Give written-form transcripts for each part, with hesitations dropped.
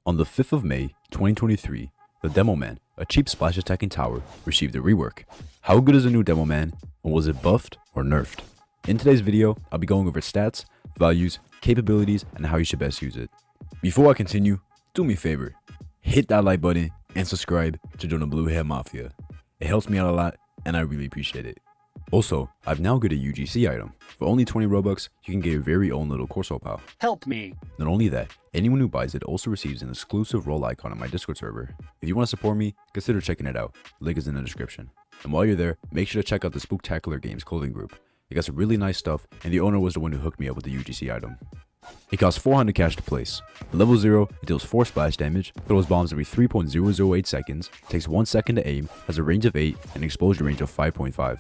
On the 5th of May, 2023, the Demoman, a cheap splash attacking tower, received a rework. How good is the new Demoman, and was it buffed or nerfed? In today's video, I'll be going over stats, values, capabilities, and how you should best use it. Before I continue, do me a favor, hit that like button and subscribe to join the Blue Hair Mafia. It helps me out a lot, and I really appreciate it. Also, I've now got a UGC item. For only 20 Robux, you can get your very own little Corso pal. Help me! Not only that, anyone who buys it also receives an exclusive role icon on my Discord server. If you want to support me, consider checking it out. Link is in the description. And while you're there, make sure to check out the Spooktacular Games clothing group. It got some really nice stuff, and the owner was the one who hooked me up with the UGC item. It costs 400 cash to place. At level 0, it deals 4 splash damage, throws bombs every 3.008 seconds, takes 1 second to aim, has a range of 8, and an explosion range of 5.5.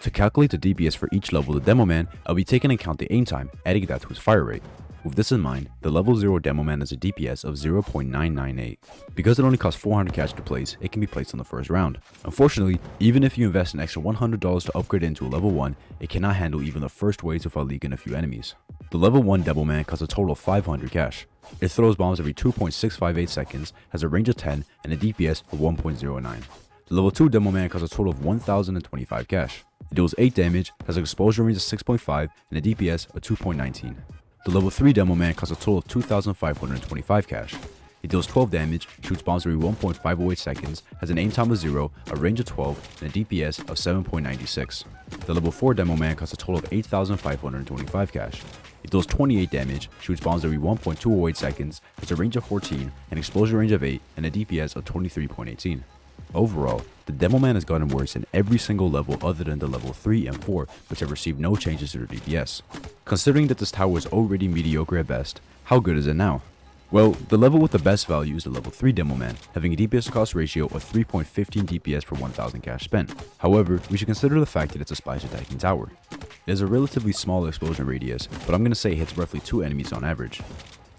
To calculate the DPS for each level of the Demoman, I'll be taking into account the aim time, adding that to his fire rate. With this in mind, the level 0 Demoman has a DPS of 0.998. Because it only costs 400 cash to place, it can be placed on the first round. Unfortunately, even if you invest an extra $100 to upgrade it into a level 1, it cannot handle even the first waves without leaking a few enemies. The level 1 Demoman costs a total of 500 cash. It throws bombs every 2.658 seconds, has a range of 10, and a DPS of 1.09. The level 2 Demoman costs a total of 1025 cash. It deals 8 damage, has an exposure range of 6.5, and a DPS of 2.19. The level 3 Demoman costs a total of 2525 cash. It deals 12 damage, shoots bombs every 1.508 seconds, has an aim time of 0, a range of 12, and a DPS of 7.96. The level 4 Demoman costs a total of 8525 cash. It deals 28 damage, shoots bombs every 1.208 seconds, has a range of 14, an explosion range of 8, and a DPS of 23.18. Overall, the Demoman has gotten worse in every single level other than the level 3 and 4, which have received no changes to their DPS. Considering that this tower is already mediocre at best, how good is it now? Well, the level with the best value is the level 3 Demoman, having a DPS to cost ratio of 3.15 DPS per 1000 cash spent. However, we should consider the fact that it's a splash attacking tower. It has a relatively small explosion radius, but I'm going to say it hits roughly 2 enemies on average.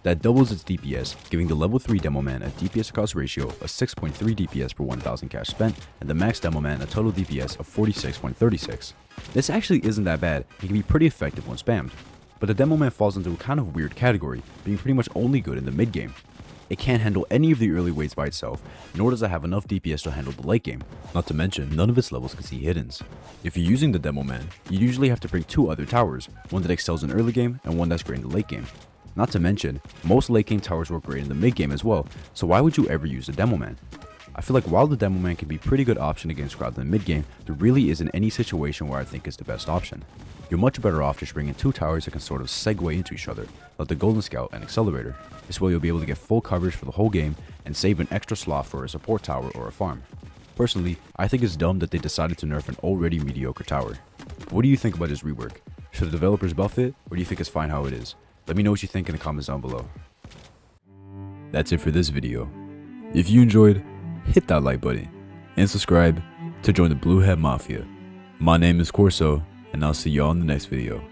That doubles its DPS, giving the level 3 Demoman a DPS to cost ratio of 6.3 DPS per 1000 cash spent, and the max Demoman a total DPS of 46.36. This actually isn't that bad, and can be pretty effective when spammed. But the Demoman falls into a kind of weird category, being pretty much only good in the mid game. It can't handle any of the early waves by itself, nor does it have enough DPS to handle the late game. Not to mention, none of its levels can see hiddens. If you're using the Demoman, you usually have to bring 2 other towers, one that excels in early game and one that's great in the late game. Not to mention, most late game towers work great in the mid game as well, so why would you ever use the Demoman? I feel like while the Demoman can be a pretty good option against crowd in the mid game, there really isn't any situation where I think it's the best option. You're much better off just bringing 2 towers that can sort of segue into each other, like the Golden Scout and Accelerator. This way you'll be able to get full coverage for the whole game and save an extra slot for a support tower or a farm. Personally, I think it's dumb that they decided to nerf an already mediocre tower. But what do you think about this rework? Should the developers buff it, or do you think it's fine how it is? Let me know what you think in the comments down below. That's it for this video. If you enjoyed, hit that like button and subscribe to join the Blue Hair Mafia. My name is Corso, and I'll see you all in the next video.